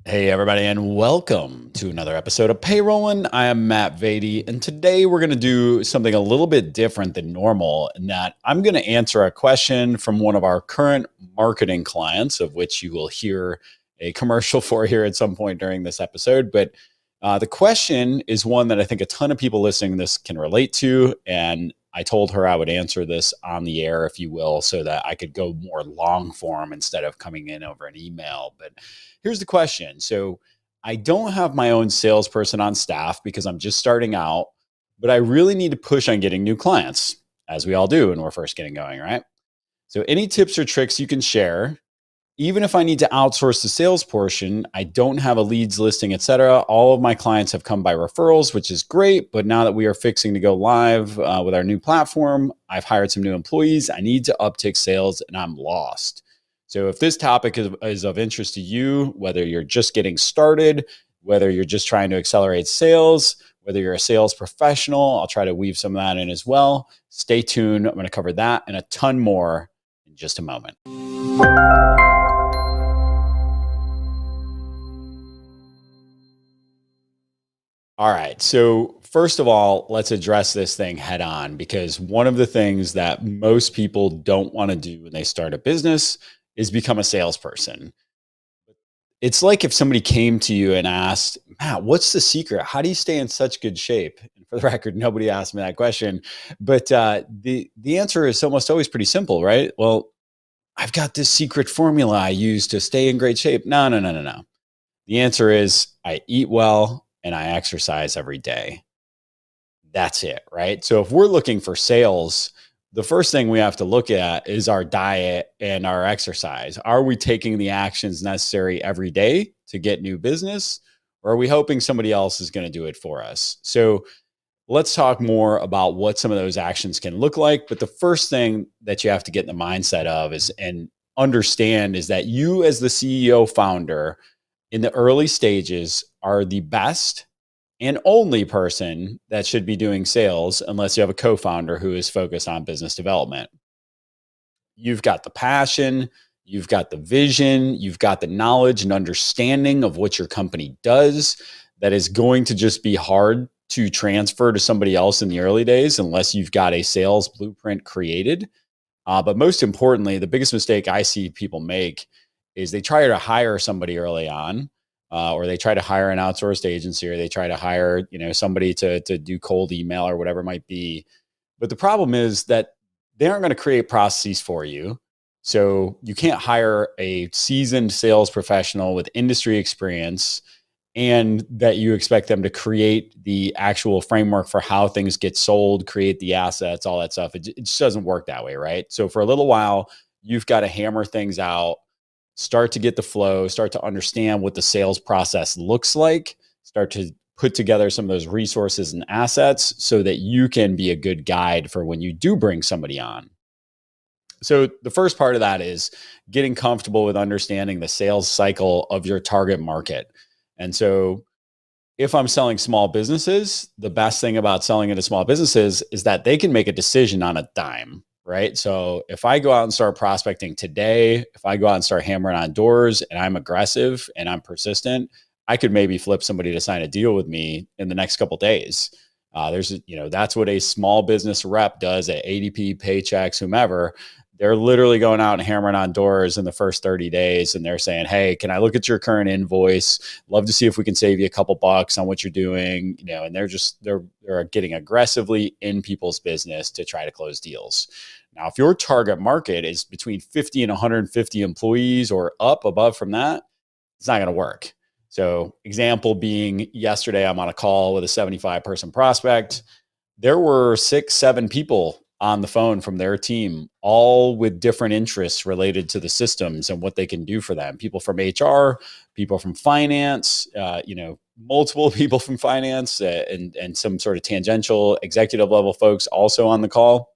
Hey, everybody, and welcome to another episode of Payroll. I am Matt Vady, and today we're going to do something a little bit different than normal in that I'm going to answer a question from one of our current marketing clients, of which you will hear a commercial for here at some point during this episode. But the question is one that I think a ton of people listening to this can relate to. And I told her I would answer this on the air, if you will, so that I could go more long form instead of coming in over an email. But here's the question. So I don't have my own salesperson on staff because I'm just starting out, but I really need to push on getting new clients, as we all do when we're first getting going, right? So any tips or tricks you can share, even if I need to outsource the sales portion, I don't have a leads listing, etc. All of my clients have come by referrals, which is great. But now that we are fixing to go live with our new platform, I've hired some new employees. I need to uptick sales and I'm lost. So if this topic is of interest to you, whether you're just getting started, whether you're just trying to accelerate sales, whether you're a sales professional, I'll try to weave some of that in as well. Stay tuned. I'm going to cover that and a ton more in just a moment. All right. So, first of all, let's address this thing head on because one of the things that most people don't want to do when they start a business is become a salesperson. It's like if somebody came to you and asked, Matt, what's the secret? How do you stay in such good shape? And for the record, nobody asked me that question. But the answer is almost always pretty simple, right? Well, I've got this secret formula I use to stay in great shape. No, no, no, no, no. The answer is I eat well and I exercise every day. That's it, right? So if we're looking for sales, the first thing we have to look at is our diet and our exercise. Are we taking the actions necessary every day to get new business? Or are we hoping somebody else is going to do it for us? So let's talk more about what some of those actions can look like. But the first thing that you have to get in the mindset of is and understand is that you, as the CEO founder, in the early stages are the best and only person that should be doing sales unless you have a co-founder who is focused on business development. You've got the passion, you've got the vision, you've got the knowledge and understanding of what your company does that is going to just be hard to transfer to somebody else in the early days unless you've got a sales blueprint created. But most importantly, the biggest mistake I see people make is they try to hire somebody early on, or they try to hire an outsourced agency, or they try to hire somebody to do cold email or whatever it might be. But the problem is that they aren't going to create processes for you. So you can't hire a seasoned sales professional with industry experience and that you expect them to create the actual framework for how things get sold, create the assets, all that stuff. It just doesn't work that way, right? So for a little while, you've got to hammer things out, start to get the flow, start to understand what the sales process looks like, start to put together some of those resources and assets so that you can be a good guide for when you do bring somebody on. So the first part of that is getting comfortable with understanding the sales cycle of your target market. And so if I'm selling small businesses, the best thing about selling into small businesses is that they can make a decision on a dime, right? So if I go out and start prospecting today, if I go out and start hammering on doors and I'm aggressive and I'm persistent, I could maybe flip somebody to sign a deal with me in the next couple of days. That's what a small business rep does at ADP, Paychecks, whomever. They're literally going out and hammering on doors in the first 30 days. And they're saying, hey, can I look at your current invoice? Love to see if we can save you a couple bucks on what you're doing. And they're getting aggressively in people's business to try to close deals. Now, if your target market is between 50 and 150 employees or up above from that, it's not going to work. So example being yesterday, I'm on a call with a 75 person prospect. There were 6, 7 people on the phone from their team, all with different interests related to the systems and what they can do for them. People from HR, people from finance, multiple people from finance, and some sort of tangential executive level folks also on the call.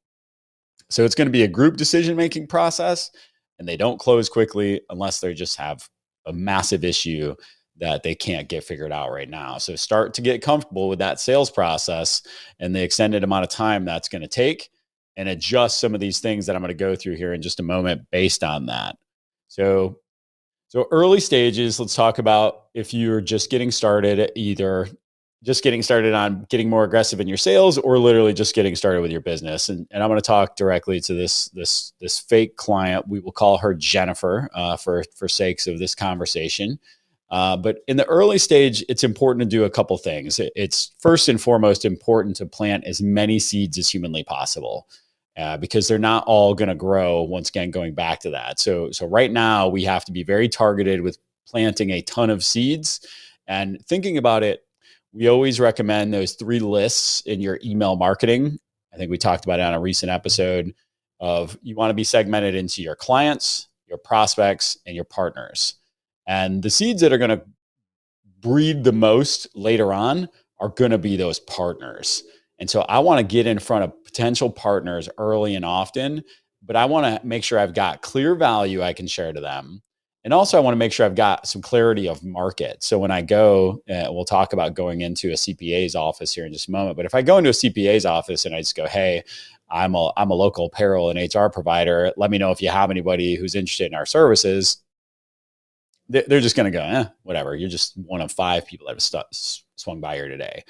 So it's going to be a group decision-making process, and they don't close quickly unless they just have a massive issue that they can't get figured out right now. So start to get comfortable with that sales process and the extended amount of time that's going to take, and adjust some of these things that I'm going to go through here in just a moment based on that. So So early stages, let's talk about if you're just getting started, either just getting started on getting more aggressive in your sales or literally just getting started with your business. And I'm going to talk directly to this fake client. We will call her Jennifer for sakes of this conversation. But in the early stage, it's important to do a couple things. It's first and foremost important to plant as many seeds as humanly possible. Because they're not all going to grow. Once again, going back to that. So right now we have to be very targeted with planting a ton of seeds and thinking about it. We always recommend those 3 lists in your email marketing. I think we talked about it on a recent episode of you want to be segmented into your clients, your prospects, and your partners. And the seeds that are going to breed the most later on are going to be those partners. And so I want to get in front of potential partners early and often, but I want to make sure I've got clear value I can share to them. And also I want to make sure I've got some clarity of market. So when I go, we'll talk about going into a CPA's office here in just a moment, but if I go into a CPA's office and I just go, hey, I'm a local payroll and HR provider, let me know if you have anybody who's interested in our services, they're just going to go, whatever. You're just one of 5 people that have swung by here today.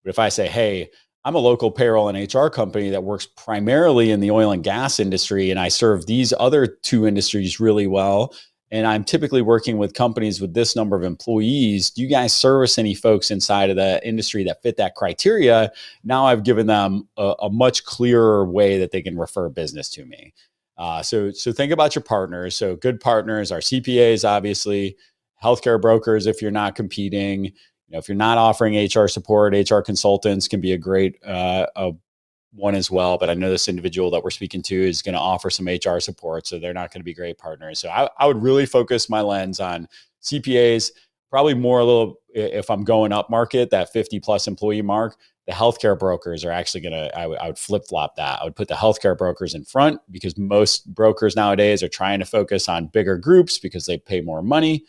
But if I say, hey, I'm a local payroll and HR company that works primarily in the oil and gas industry, and I serve these other 2 industries really well, and I'm typically working with companies with this number of employees, do you guys service any folks inside of the industry that fit that criteria? Now I've given them a much clearer way that they can refer business to me. So think about your partners. So good partners are CPAs, obviously, healthcare brokers if you're not competing. If you're not offering HR support, HR consultants can be a great one as well. But I know this individual that we're speaking to is going to offer some HR support, so they're not going to be great partners. So I would really focus my lens on CPAs, probably more a little if I'm going up market, that 50 plus employee mark. The healthcare brokers are actually going to, I would flip flop that. I would put the healthcare brokers in front because most brokers nowadays are trying to focus on bigger groups because they pay more money.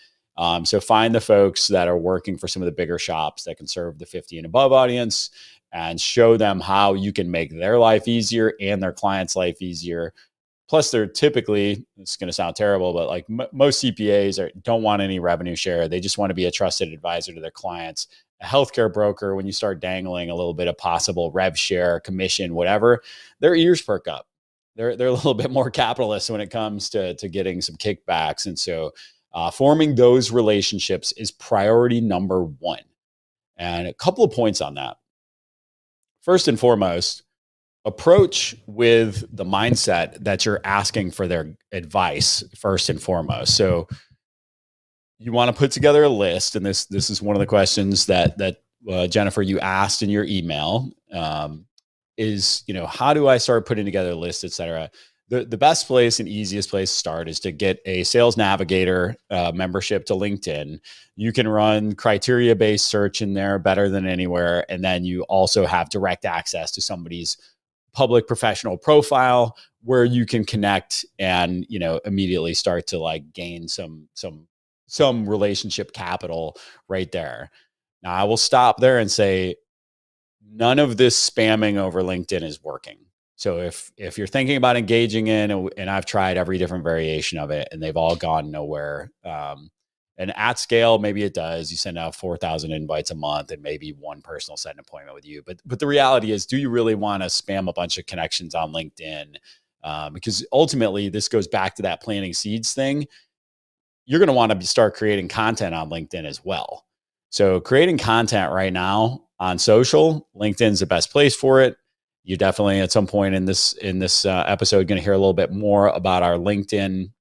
So find the folks that are working for some of the bigger shops that can serve the 50 and above audience and show them how you can make their life easier and their clients' life easier. Plus, they're typically, it's going to sound terrible, but like most CPAs don't want any revenue share. They just want to be a trusted advisor to their clients. A healthcare broker, when you start dangling a little bit of possible rev share, commission, whatever, their ears perk up. They're a little bit more capitalist when it comes to getting some kickbacks. And so forming those relationships is priority number 1. And a couple of points on that. First and foremost, approach with the mindset that you're asking for their advice first and foremost. So you want to put together a list, and this is one of the questions that Jennifer, you asked in your email. Is how do I start putting together a list, et cetera? The best place and easiest place to start is to get a Sales Navigator membership to LinkedIn. You can run criteria-based search in there better than anywhere, and then you also have direct access to somebody's public professional profile where you can connect and immediately start to like gain some relationship capital right there. Now I will stop there and say none of this spamming over LinkedIn is working. So if you're thinking about engaging in, and I've tried every different variation of it and they've all gone nowhere. And at scale, maybe it does. You send out 4,000 invites a month and maybe one person will set an appointment with you. But the reality is, do you really want to spam a bunch of connections on LinkedIn? Because ultimately, this goes back to that planting seeds thing. You're going to want to start creating content on LinkedIn as well. So creating content right now on social, LinkedIn's the best place for it. You definitely at some point in this episode going to hear a little bit more about our LinkedIn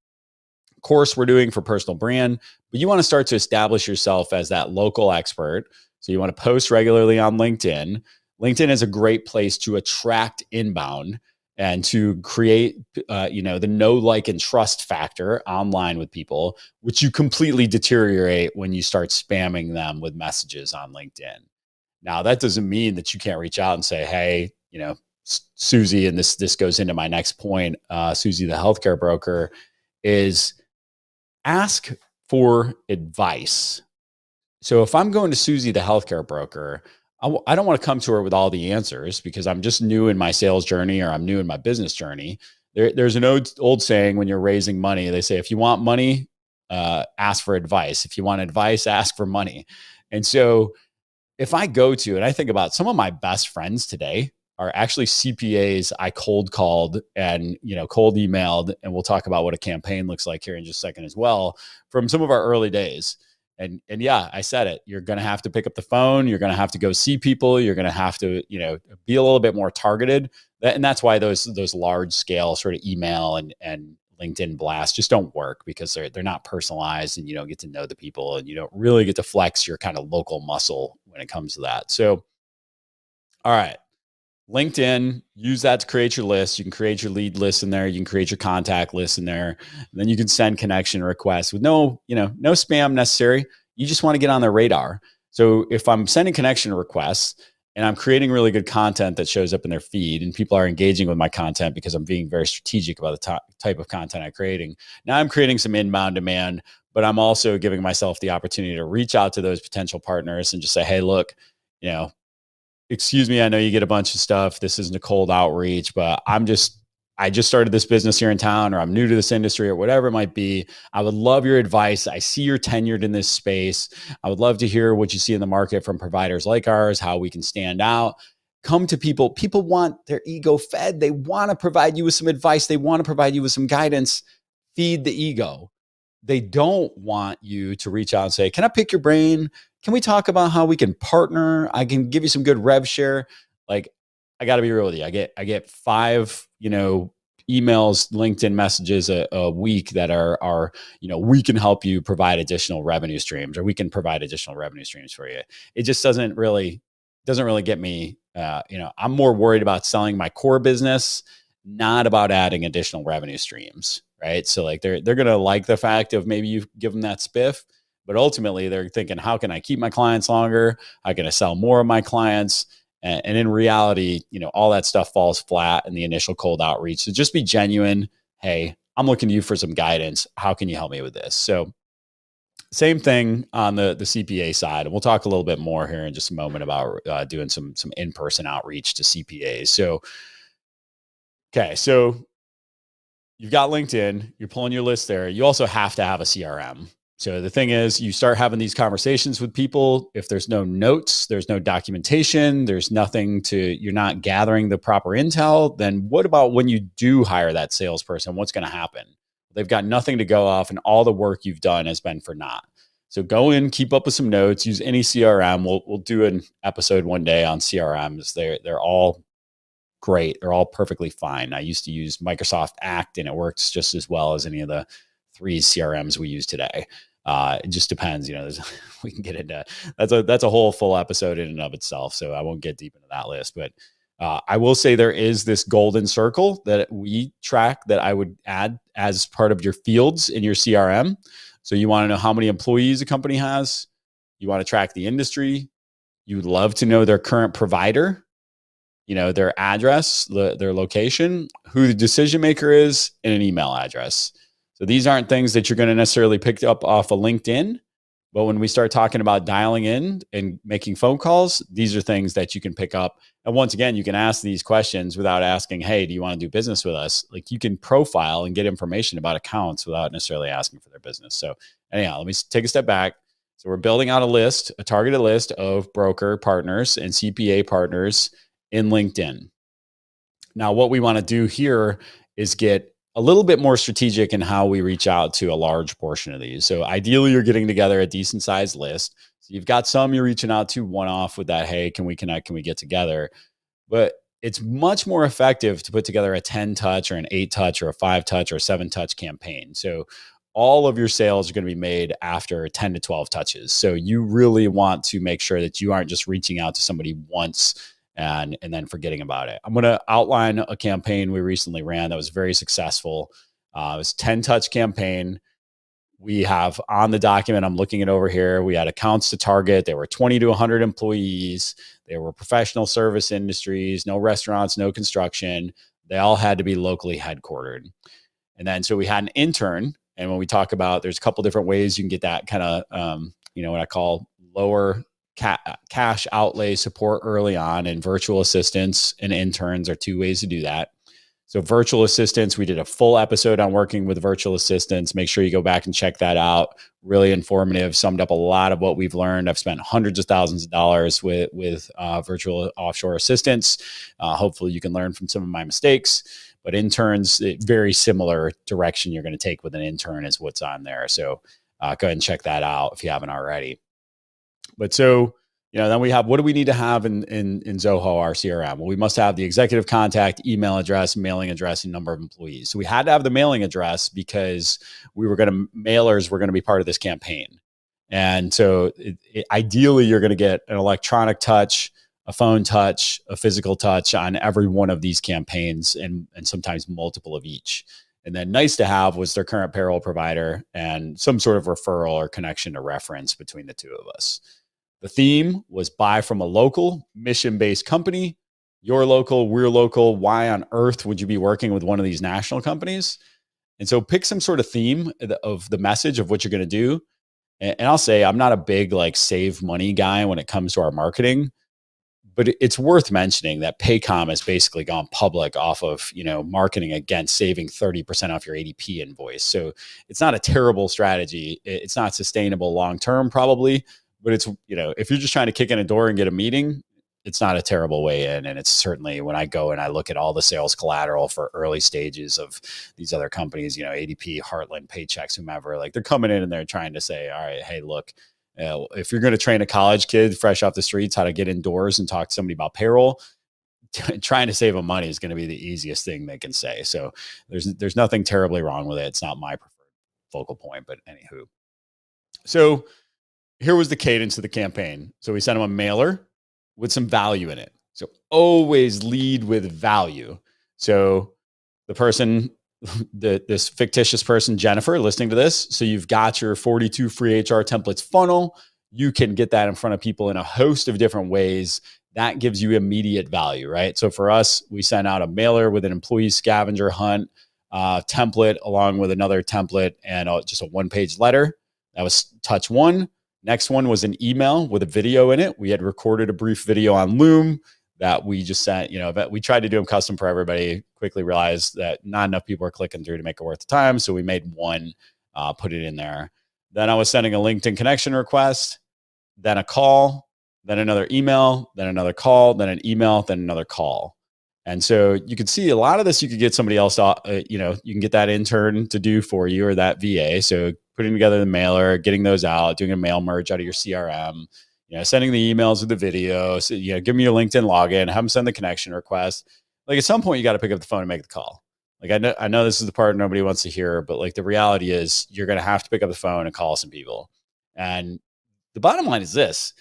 course we're doing for personal brand, but you want to start to establish yourself as that local expert. So you want to post regularly on LinkedIn. LinkedIn is a great place to attract inbound and to create, the know, like, and trust factor online with people, which you completely deteriorate when you start spamming them with messages on LinkedIn. Now, that doesn't mean that you can't reach out and say, hey, Susie, and this goes into my next point, Susie, the healthcare broker, is ask for advice. So if I'm going to Susie, the healthcare broker, I don't want to come to her with all the answers because I'm just new in my sales journey or I'm new in my business journey. There's an old saying when you're raising money, they say, if you want money, ask for advice. If you want advice, ask for money. And so if I go to, and I think about some of my best friends today are actually CPAs I cold called and, cold emailed, and we'll talk about what a campaign looks like here in just a second as well, from some of our early days. And yeah, I said it. You're going to have to pick up the phone. You're going to have to go see people. You're going to have to, be a little bit more targeted. And that's why those large scale sort of email and LinkedIn blasts just don't work, because they're not personalized, and you don't get to know the people, and you don't really get to flex your kind of local muscle when it comes to that. So, all right. LinkedIn, use that to create your list. You can create your lead list in there. You can create your contact list in there. And then you can send connection requests with no spam necessary. You just want to get on their radar. So if I'm sending connection requests and I'm creating really good content that shows up in their feed, and people are engaging with my content because I'm being very strategic about the type of content I'm creating, now I'm creating some inbound demand, but I'm also giving myself the opportunity to reach out to those potential partners and just say, hey, look, excuse me, I know you get a bunch of stuff. This isn't a cold outreach, but I just started this business here in town, or I'm new to this industry, or whatever it might be. I would love your advice. I see you're tenured in this space. I would love to hear what you see in the market from providers like ours, how we can stand out. Come to people. People want their ego fed. They want to provide you with some advice. They want to provide you with some guidance. Feed the ego. They don't want you to reach out and say, can I pick your brain? Can we talk about how we can partner? I can give you some good rev share. Like, I got to be real with you. I get 5, emails, LinkedIn messages a week that are, we can help you provide additional revenue streams, or we can provide additional revenue streams for you. It just doesn't really get me. I'm more worried about selling my core business, not about adding additional revenue streams. Right. So like they're going to like the fact of maybe you give them that spiff, but ultimately they're thinking, how can I keep my clients longer? How can I sell more of my clients? And in reality, all that stuff falls flat in the initial cold outreach. So just be genuine. Hey, I'm looking to you for some guidance. How can you help me with this? So same thing on the CPA side. And we'll talk a little bit more here in just a moment about doing some in-person outreach to CPAs. So, okay. So you've got LinkedIn, you're pulling your list there. You also have to have a CRM. So the thing is, you start having these conversations with people. If there's no notes, there's no documentation, there's nothing you're not gathering the proper intel, then what about when you do hire that salesperson? What's going to happen? They've got nothing to go off, and all the work you've done has been for naught. So go in, keep up with some notes, use any CRM. We'll do an episode one day on CRMs. They're all great. They're all perfectly fine. I used to use Microsoft Act, and it works just as well as any of the 3 CRMs we use today. It just depends, we can get into that's a whole full episode in and of itself. So I won't get deep into that list, but I will say there is this golden circle that we track that I would add as part of your fields in your CRM. So you want to know how many employees a company has. You want to track the industry. You would love to know their current provider, their address, their location, who the decision maker is, and an email address. So these aren't things that you're going to necessarily pick up off of LinkedIn. But when we start talking about dialing in and making phone calls, these are things that you can pick up. And once again, you can ask these questions without asking, hey, do you want to do business with us? Like, you can profile and get information about accounts without necessarily asking for their business. So anyhow, let me take a step back. So we're building out a targeted list of broker partners and CPA partners in LinkedIn. Now, what we want to do here is get a little bit more strategic in how we reach out to a large portion of these. So ideally, you're getting together a decent sized list. So you've got some you're reaching out to one off with that, hey, can we connect? Can we get together? But it's much more effective to put together a 10 touch or an 8 touch or a 5 touch or a 7 touch campaign. So all of your sales are going to be made after 10 to 12 touches. So you really want to make sure that you aren't just reaching out to somebody once and then forgetting about it. I'm going to outline a campaign we recently ran that was very successful. It was a 10 touch campaign. We have on the document, I'm looking it over here, we had accounts to target. There were 20 to 100 employees. There were professional service industries, no restaurants, no construction. They all had to be locally headquartered. And then, so we had an intern. And when we talk about, there's a couple different ways you can get that kind of, what I call lower cash outlay support early on, and virtual assistants and interns are 2 ways to do that. So virtual assistants, we did a full episode on working with virtual assistants. Make sure you go back and check that out. Really informative, summed up a lot of what we've learned. I've spent hundreds of thousands of dollars with virtual offshore assistants. Hopefully you can learn from some of my mistakes. But interns, very similar direction you're going to take with an intern is what's on there. So go ahead and check that out if you haven't already. But so, then we have, what do we need to have in Zoho, our CRM? Well, we must have the executive contact, email address, mailing address, and number of employees. So we had to have the mailing address because mailers were going to be part of this campaign. And so ideally you're going to get an electronic touch, a phone touch, a physical touch on every one of these campaigns, and sometimes multiple of each. And then nice to have was their current payroll provider and some sort of referral or connection to reference between the two of us. The theme was buy from a local mission-based company. You're local, we're local. Why on earth would you be working with one of these national companies? And so pick some sort of theme of the message of what you're going to do. And I'll say I'm not a big save money guy when it comes to our marketing, but it's worth mentioning that Paycom has basically gone public off of, marketing against saving 30% off your ADP invoice. So it's not a terrible strategy. It's not sustainable long-term probably, but it's, if you're just trying to kick in a door and get a meeting, it's not a terrible way in. And it's certainly, when I go and I look at all the sales collateral for early stages of these other companies, ADP, Heartland, Paychex, whomever, they're coming in and they're trying to say, all right, hey, look, if you're going to train a college kid fresh off the streets how to get indoors and talk to somebody about payroll, trying to save them money is going to be the easiest thing they can say. So there's nothing terribly wrong with it. It's not my preferred focal point, but anywho. So here was the cadence of the campaign. So we sent them a mailer with some value in it. So always lead with value. So the person, this fictitious person, Jennifer, listening to this. So you've got your 42 free HR templates funnel. You can get that in front of people in a host of different ways. That gives you immediate value, right? So for us, we sent out a mailer with an employee scavenger hunt template along with another template and just a one-page letter. That was touch one. Next one was an email with a video in it. We had recorded a brief video on Loom that we just sent, but we tried to do them custom for everybody, quickly realized that not enough people are clicking through to make it worth the time. So we made one, put it in there. Then I was sending a LinkedIn connection request, then a call, then another email, then another call, then an email, then another call. And so you could see a lot of this, you could get somebody else, you can get that intern to do for you or that VA. So putting together the mailer, getting those out, doing a mail merge out of your CRM, sending the emails with the video, so, give them your LinkedIn login, have them send the connection request. At some point you got to pick up the phone and make the call. I know this is the part nobody wants to hear, but the reality is you're going to have to pick up the phone and call some people. And the bottom line is this: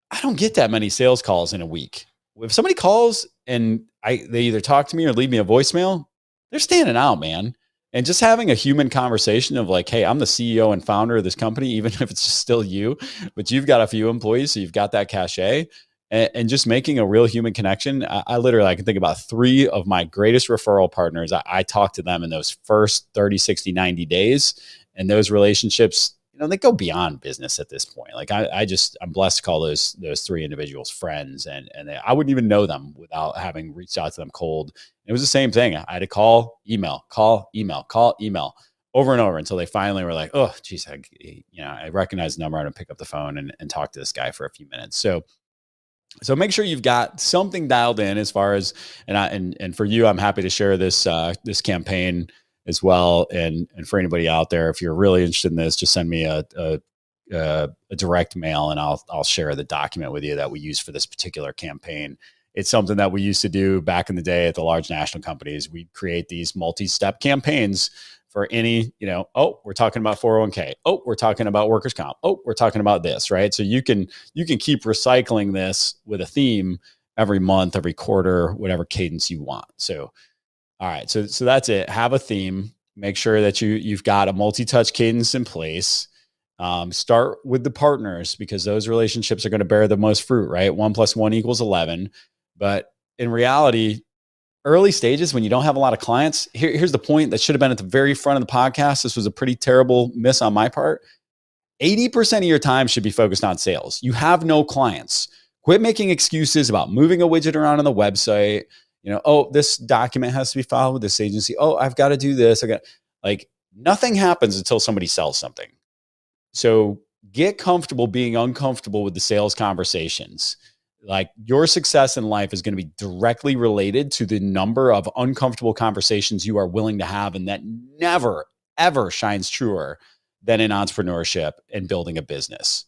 I don't get that many sales calls in a week. If somebody calls and they either talk to me or leave me a voicemail, they're standing out, man. And just having a human conversation of hey, I'm the CEO and founder of this company, even if it's just still you, but you've got a few employees, so you've got that cachet, and just making a real human connection. I can think about 3 of my greatest referral partners. I talked to them in those first 30, 60, 90 days. And those relationships, they go beyond business at this point. I'm blessed to call those 3 individuals friends, and I wouldn't even know them without having reached out to them cold. It was the same thing. I had to call, email, call, email, call, email over and over until they finally were like, oh, geez, I recognize the number. I'm going to pick up the phone and talk to this guy for a few minutes. So make sure you've got something dialed in as far as, and for you, I'm happy to share this campaign as well. And for anybody out there, if you're really interested in this, just send me a direct mail and I'll share the document with you that we use for this particular campaign. It's something that we used to do back in the day at the large national companies. We'd create these multi-step campaigns for any, we're talking about 401k. Oh, we're talking about workers' comp. Oh, we're talking about this, right? So you can keep recycling this with a theme every month, every quarter, whatever cadence you want. So, all right. So that's it. Have a theme. Make sure that you've got a multi-touch cadence in place. Start with the partners because those relationships are going to bear the most fruit, right? 1 + 1 = 11. But in reality, early stages, when you don't have a lot of clients, here's the point that should have been at the very front of the podcast. This was a pretty terrible miss on my part. 80% of your time should be focused on sales. You have no clients. Quit making excuses about moving a widget around on the website, Oh, this document has to be filed with this agency. Oh, I've got to do this. I got like nothing happens until somebody sells something. So get comfortable being uncomfortable with the sales conversations. Like your success in life is going to be directly related to the number of uncomfortable conversations you are willing to have. And that never, ever shines truer than in entrepreneurship and building a business.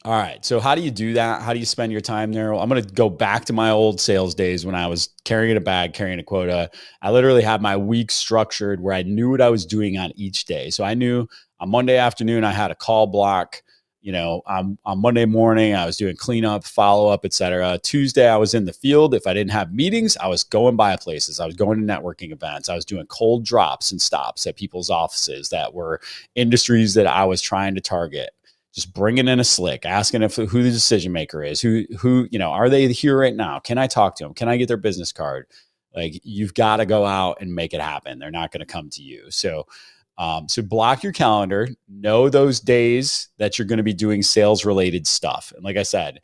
All right. So how do you do that? How do you spend your time there? Well, I'm going to go back to my old sales days when I was carrying a bag, carrying a quota. I literally had my week structured where I knew what I was doing on each day. So I knew on Monday afternoon, I had a call block. On Monday morning, I was doing cleanup, follow up, et cetera. Tuesday, I was in the field. If I didn't have meetings, I was going by places. I was going to networking events. I was doing cold drops and stops at people's offices that were industries that I was trying to target. Just bringing in a slick, asking who the decision maker is, who, are they here right now? Can I talk to them? Can I get their business card? Like you've got to go out and make it happen. They're not going to come to you. So block your calendar, know those days that you're going to be doing sales related stuff. And like I said,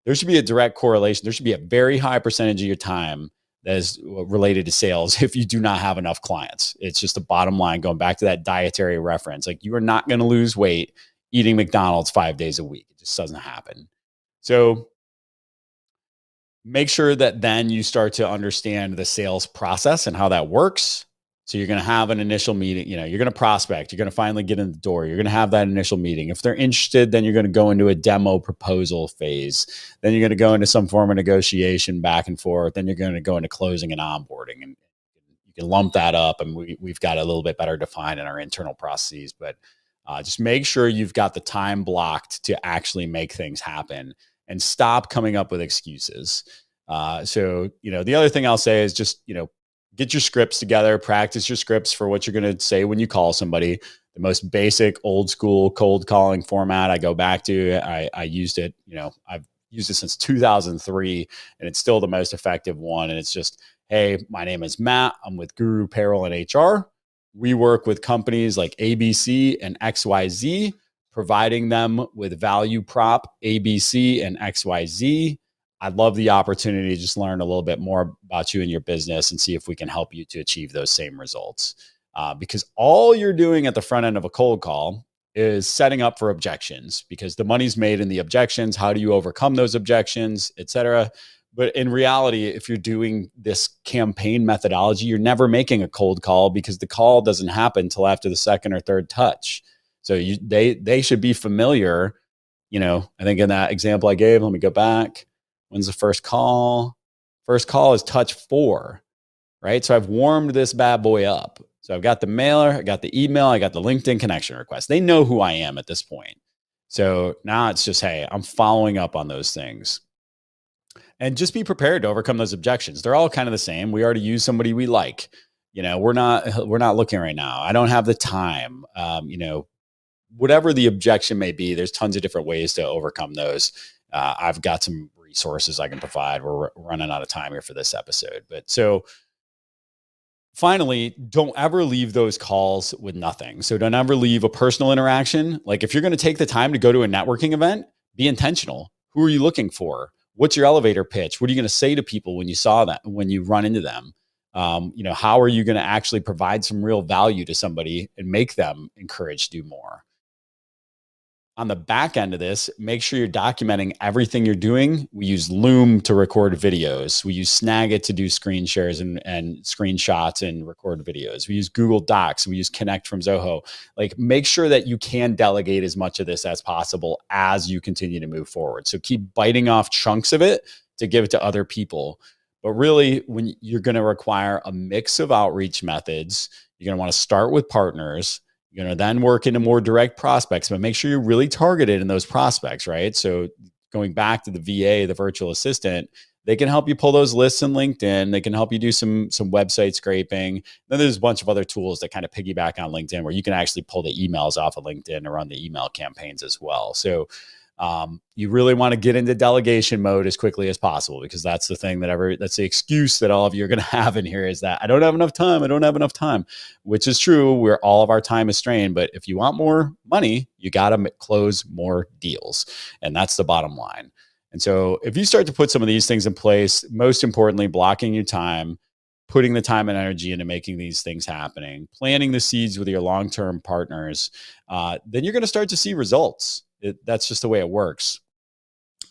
there should be a direct correlation. There should be a very high percentage of your time that is related to sales if you do not have enough clients. It's just a bottom line, going back to that dietary reference. Like you are not going to lose weight eating McDonald's 5 days a week. It just doesn't happen. So make sure that then you start to understand the sales process and how that works. So you're going to have an initial meeting, you're going to prospect, you're going to finally get in the door. You're going to have that initial meeting. If they're interested, then you're going to go into a demo proposal phase. Then you're going to go into some form of negotiation back and forth. Then you're going to go into closing and onboarding, and you can lump that up. And we've got a little bit better defined in our internal processes, but just make sure you've got the time blocked to actually make things happen and stop coming up with excuses. The other thing I'll say is just, get your scripts together, practice your scripts for what you're going to say when you call somebody. The most basic old school cold calling format I go back to. I used it, I've used it since 2003 and it's still the most effective one. And it's just, hey, my name is Matt. I'm with Guru Payroll and HR. We work with companies like ABC and XYZ, providing them with value prop ABC and XYZ. I'd love the opportunity to just learn a little bit more about you and your business and see if we can help you to achieve those same results. Because all you're doing at the front end of a cold call is setting up for objections, because the money's made in the objections. How do you overcome those objections, et cetera? But in reality, if you're doing this campaign methodology, you're never making a cold call because the call doesn't happen until after the second or third touch. So they should be familiar. I think in that example I gave, let me go back. When's the first call? First call is touch 4, right? So I've warmed this bad boy up. So I've got the mailer, I got the email, I got the LinkedIn connection request. They know who I am at this point. So now it's just, hey, I'm following up on those things. And just be prepared to overcome those objections. They're all kind of the same. We already use somebody we like. We're not looking right now. I don't have the time. Whatever the objection may be, there's tons of different ways to overcome those. I've got some resources I can provide. We're running out of time here for this episode. But so finally, don't ever leave those calls with nothing. So don't ever leave a personal interaction. Like if you're going to take the time to go to a networking event, be intentional. Who are you looking for? What's your elevator pitch? What are you going to say to people when you run into them? How are you going to actually provide some real value to somebody and make them encouraged to do more? On the back end of this, make sure you're documenting everything you're doing. We use Loom to record videos. We use Snagit to do screen shares and screenshots and record videos. We use Google Docs. We use Connect from Zoho. Like, make sure that you can delegate as much of this as possible as you continue to move forward. So keep biting off chunks of it to give it to other people. But really, when you're going to require a mix of outreach methods, you're going to want to start with partners. You're going to then work into more direct prospects, but make sure you're really targeted in those prospects, right? So going back to the VA, the virtual assistant, they can help you pull those lists in LinkedIn. They can help you do some website scraping. Then there's a bunch of other tools that kind of piggyback on LinkedIn where you can actually pull the emails off of LinkedIn or run the email campaigns as well. So you really want to get into delegation mode as quickly as possible, because that's the thing that's the excuse that all of you are going to have in here, is that I don't have enough time. I don't have enough time, which is true, where all of our time is strained. But if you want more money, you got to close more deals. And that's the bottom line. And so if you start to put some of these things in place, most importantly, blocking your time, putting the time and energy into making these things happening, planting the seeds with your long-term partners, then you're going to start to see results. That's just the way it works.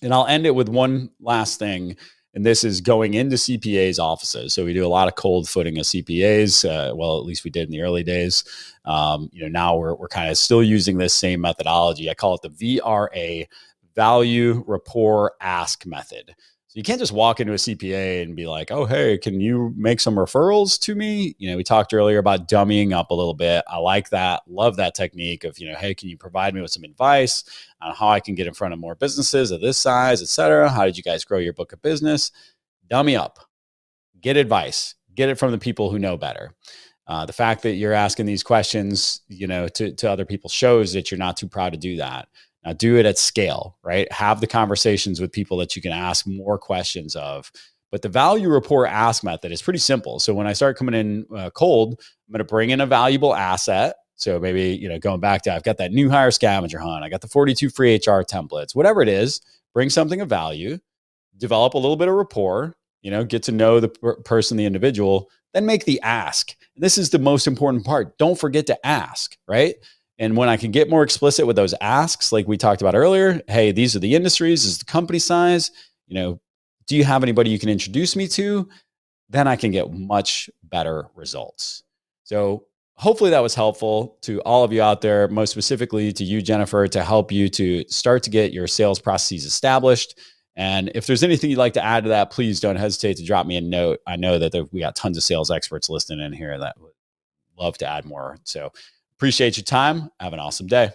And I'll end it with one last thing. And this is going into CPAs' offices. So we do a lot of cold footing of CPAs. Well, at least we did in the early days. Now we're kind of still using this same methodology. I call it the VRA, value, rapport, ask method. So you can't just walk into a CPA and be like, "Oh, hey, can you make some referrals to me?" We talked earlier about dummying up a little bit. I like that. Love that technique of, hey, can you provide me with some advice on how I can get in front of more businesses of this size, et cetera? How did you guys grow your book of business? Dummy up, get advice, get it from the people who know better. The fact that you're asking these questions, to other people shows that you're not too proud to do that. Now do it at scale, right? Have the conversations with people that you can ask more questions of. But the value rapport ask method is pretty simple. So when I start coming in cold, I'm going to bring in a valuable asset. So maybe, going back to, I've got that new hire scavenger hunt. I got the 42 free HR templates, whatever it is, bring something of value, develop a little bit of rapport, get to know the person, the individual, then make the ask. And this is the most important part. Don't forget to ask, right? And when I can get more explicit with those asks, like we talked about earlier, hey, these are the industries, this is the company size, do you have anybody you can introduce me to? Then I can get much better results. So hopefully that was helpful to all of you out there, most specifically to you, Jennifer, to help you to start to get your sales processes established. And if there's anything you'd like to add to that, please don't hesitate to drop me a note. I know that we got tons of sales experts listening in here that would love to add more. So appreciate your time. Have an awesome day.